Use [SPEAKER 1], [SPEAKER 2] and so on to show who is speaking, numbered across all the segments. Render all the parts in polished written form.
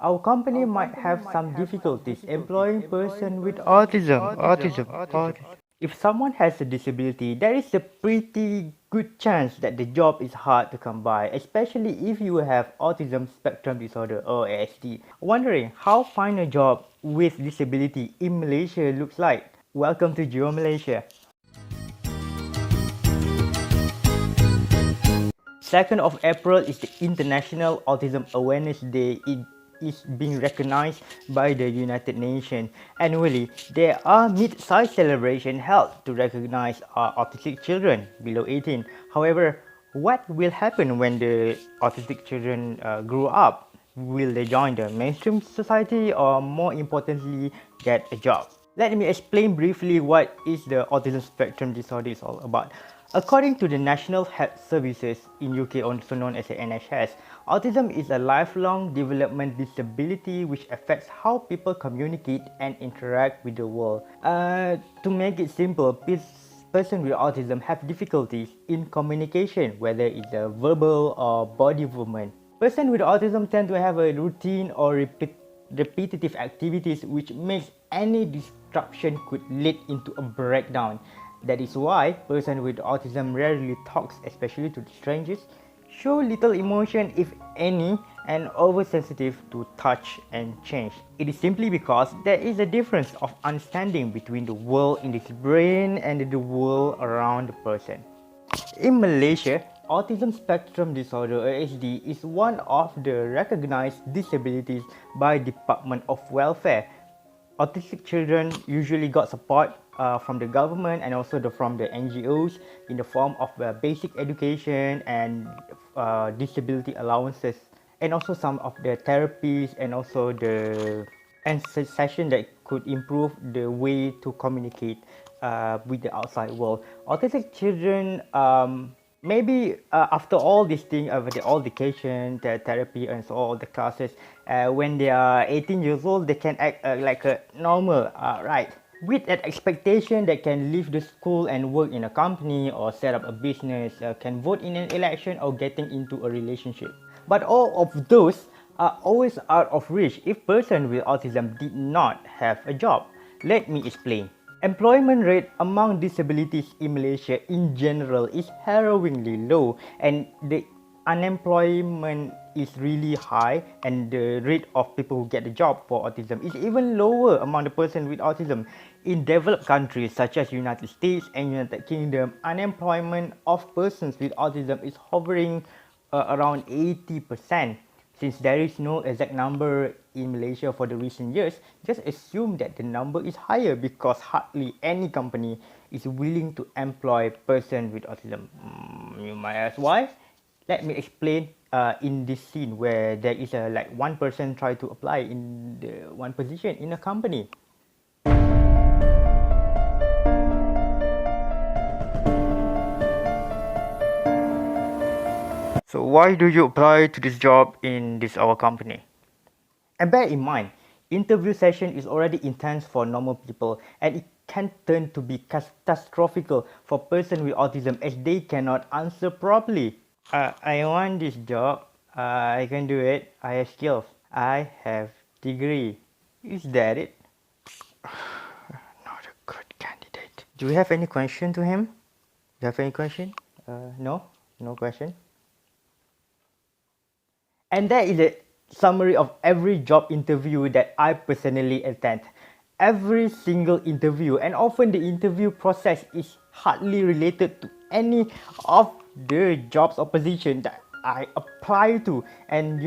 [SPEAKER 1] Our company might have some difficulties employing person with autism. If someone has a disability, there is a pretty good chance that the job is hard to come by, especially if you have autism spectrum disorder or ASD. Wondering how find a job with disability in Malaysia looks like? Welcome to Geo Malaysia. 2nd of April is the International Autism Awareness Day. It is being recognized by the United Nations. Annually, there are mid-sized celebrations held to recognize autistic children below 18. However, what will happen when the autistic children grow up? Will they join the mainstream society or more importantly, get a job? Let me explain briefly what is the autism spectrum disorder is all about. According to the National Health Services in UK, also known as the NHS, autism is a lifelong development disability which affects how people communicate and interact with the world. To make it simple, person with autism have difficulties in communication, whether it's a verbal or body movement. Person with autism tend to have a routine or repetitive activities which makes any disruption could lead into a breakdown. That is why person with autism rarely talks, especially to strangers, show little emotion if any, and oversensitive to touch and change. It is simply because there is a difference of understanding between the world in this brain and the world around the person. In Malaysia, autism spectrum disorder (ASD) is one of the recognized disabilities by Department of Welfare. Autistic children usually got support from the government and also from the NGOs in the form of basic education and disability allowances, and also some of the therapies and also the session that could improve the way to communicate with the outside world. Autistic children maybe after all these things, all the education, the therapy and so all the classes, when they are 18 years old, they can act like a normal, right? With an expectation that can leave the school and work in a company or set up a business, can vote in an election or getting into a relationship. But all of those are always out of reach if person with autism did not have a job. Let me explain. Employment rate among disabilities in Malaysia in general is harrowingly low, and the unemployment is really high, and the rate of people who get a job for autism is even lower among the person with autism. In developed countries such as United States and United Kingdom, unemployment of persons with autism is hovering around 80%. Since there is no exact number in Malaysia for the recent years, just assume that the number is higher because hardly any company is willing to employ person with autism. You might ask why? Let me explain in this scene where there is like one person try to apply in the one position in a company. So why do you apply to this job in this our company? And bear in mind, interview session is already intense for normal people, and it can turn to be catastrophical for person with autism as they cannot answer properly. I want this job. I can do it. I have skills. I have degree. Is that it? Not a good candidate. Do you have any question to him? Do you have any question? No? No question? And that is a summary of every job interview that I personally attend. Every single interview, and often the interview process is hardly related to any of the jobs or position that I apply to. And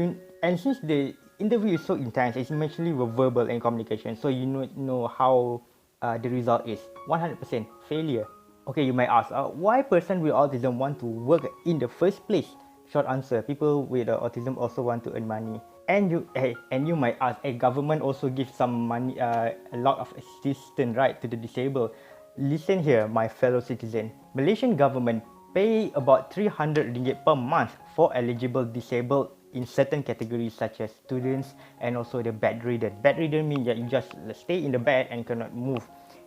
[SPEAKER 1] since the interview is so intense, it's mainly verbal and communication, so you know how the result is 100% failure. Okay, you might ask, why person with autism want to work in the first place? Short answer, people with autism also want to earn money. And you might ask, government also gives some money, a lot of assistance, right, to the disabled. Listen here, my fellow citizen. Malaysian government pay about 300 ringgit per month for eligible disabled in certain categories such as students and also the bedridden. Bedridden means that you just stay in the bed and cannot move.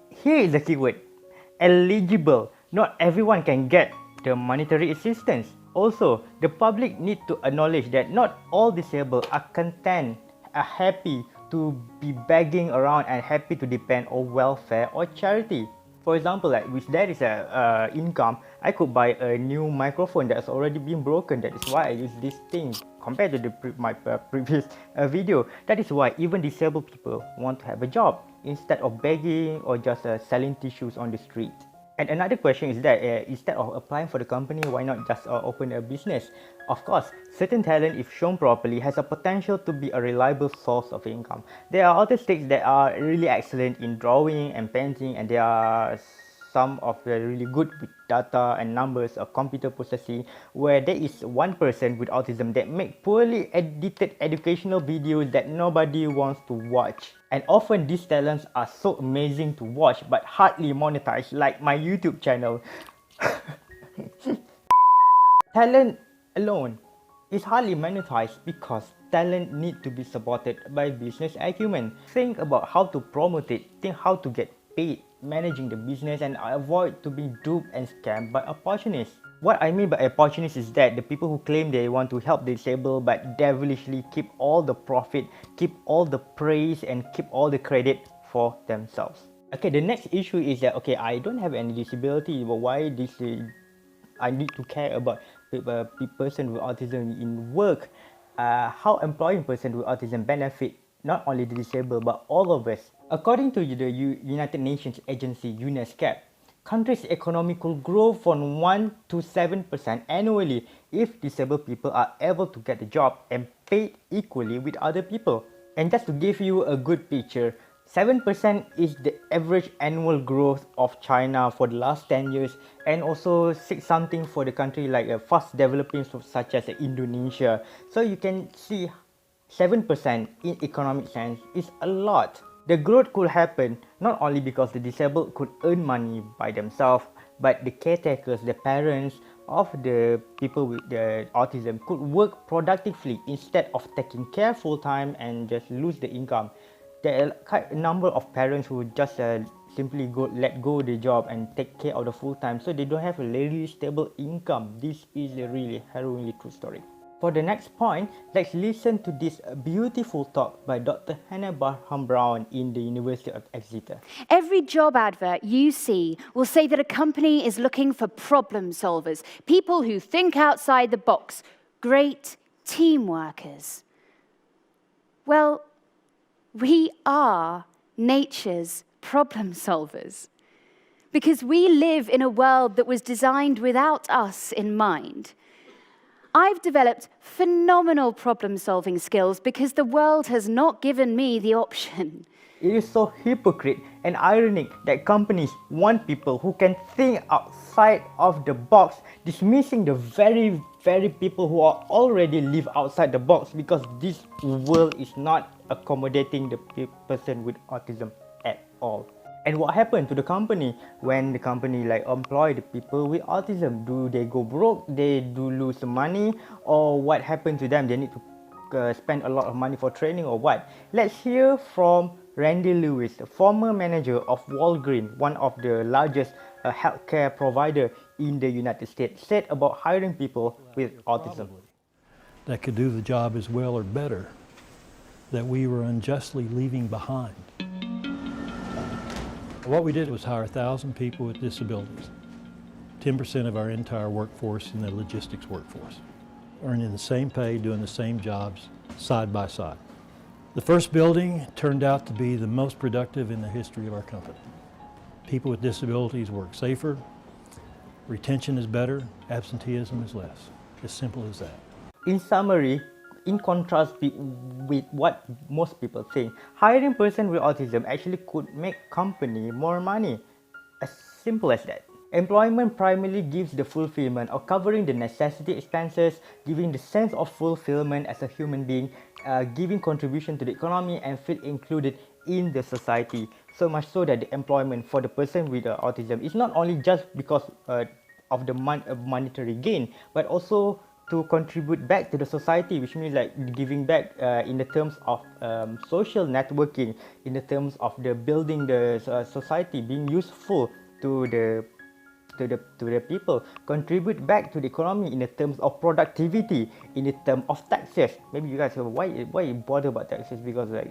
[SPEAKER 1] Here is the keyword, eligible. Not everyone can get the monetary assistance. Also, the public need to acknowledge that not all disabled are content are happy to be begging around and happy to depend on welfare or charity. For example, like if there is a income, I could buy a new microphone that's already been broken. That is why I use this thing compared to my previous video. That is why even disabled people want to have a job instead of begging or just selling tissues on the street. And another question is that instead of applying for the company, why not just open a business? Of course, certain talent, if shown properly, has a potential to be a reliable source of income. There are autistics that are really excellent in drawing and painting, and there are some of the really good with data and numbers or computer processing, where there is one person with autism that make poorly edited educational videos that nobody wants to watch. And often these talents are so amazing to watch but hardly monetized, like my YouTube channel. Talent alone is hardly monetized because talent need to be supported by business acumen. Think about how to promote it, think how to get paid managing the business, and avoid to be duped and scammed by opportunists. What I mean by opportunists is that the people who claim they want to help the disabled but devilishly keep all the profit, keep all the praise, and keep all the credit for themselves. Okay, the next issue is that, okay, I don't have any disability, but why this I need to care about person with autism in work? How employing person with autism benefit not only the disabled but all of us. According to the United Nations agency UNESCO, countries' economy could grow from 1 to 7% annually if disabled people are able to get a job and paid equally with other people. And just to give you a good picture, 7% is the average annual growth of China for the last 10 years, and also 6 something for the country like fast developing such as Indonesia. So you can see 7% in economic sense is a lot. The growth could happen not only because the disabled could earn money by themselves, but the caretakers, the parents of the people with the autism could work productively instead of taking care full time and just lose the income. There are a number of parents who just simply let go the job and take care of the full time, so they don't have a really stable income. This is a really harrowingly true story. For the next point, let's listen to this beautiful talk by Dr. Hannah Barham Brown in the University of Exeter.
[SPEAKER 2] Every job advert you see will say that a company is looking for problem solvers, people who think outside the box, great team workers. Well, we are nature's problem solvers because we live in a world that was designed without us in mind. I've developed phenomenal problem-solving skills because the world has not given me the option.
[SPEAKER 1] It is so hypocrite and ironic that companies want people who can think outside of the box, dismissing the very people who are already live outside the box, because this world is not accommodating the person with autism at all. And what happened to the company when the company employ the people with autism? Do they go broke? They do lose money? Or what happened to them? They need to spend a lot of money for training or what? Let's hear from Randy Lewis, the former manager of Walgreens, one of the largest healthcare provider in the United States, said about hiring people with autism.
[SPEAKER 3] That could do the job as well or better that we were unjustly leaving behind. What we did was hire 1,000 people with disabilities, 10% of our entire workforce in the logistics workforce, earning the same pay, doing the same jobs, side by side. The first building turned out to be the most productive in the history of our company. People with disabilities work safer, retention is better, absenteeism is less. As simple as that.
[SPEAKER 1] In summary, in contrast with what most people think, hiring person with autism actually could make company more money. As simple as that. Employment primarily gives the fulfillment of covering the necessity expenses, giving the sense of fulfillment as a human being, giving contribution to the economy and feel included in the society. So much so that the employment for the person with autism is not only just because of the monetary gain, but also to contribute back to the society, which means giving back in the terms of social networking, in the terms of the building the society, being useful to the to the people, contribute back to the economy in the terms of productivity, in the term of taxes. Maybe you guys say, why you bother about taxes? Because like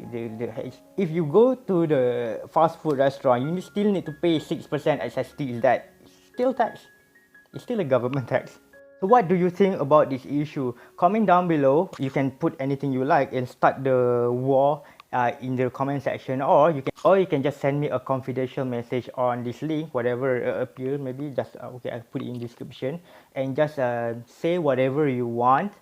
[SPEAKER 1] if you go to the fast food restaurant, you still need to pay 6% SST. Is that still tax? It's still a government tax. So what do you think about this issue? Comment down below. You can put anything you like and start the war in the comment section, or you can just send me a confidential message on this link, whatever appear. Maybe just okay, I'll put it in description, and just say whatever you want.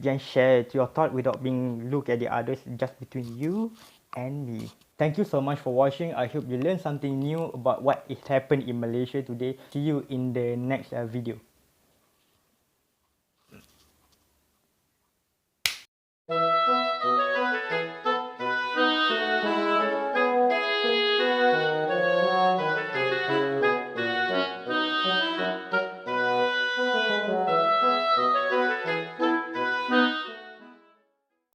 [SPEAKER 1] Just share your thought without being look at the others, just between you and me. Thank you so much for watching. I hope you learned something new about what is happened in Malaysia today. See you in the next video.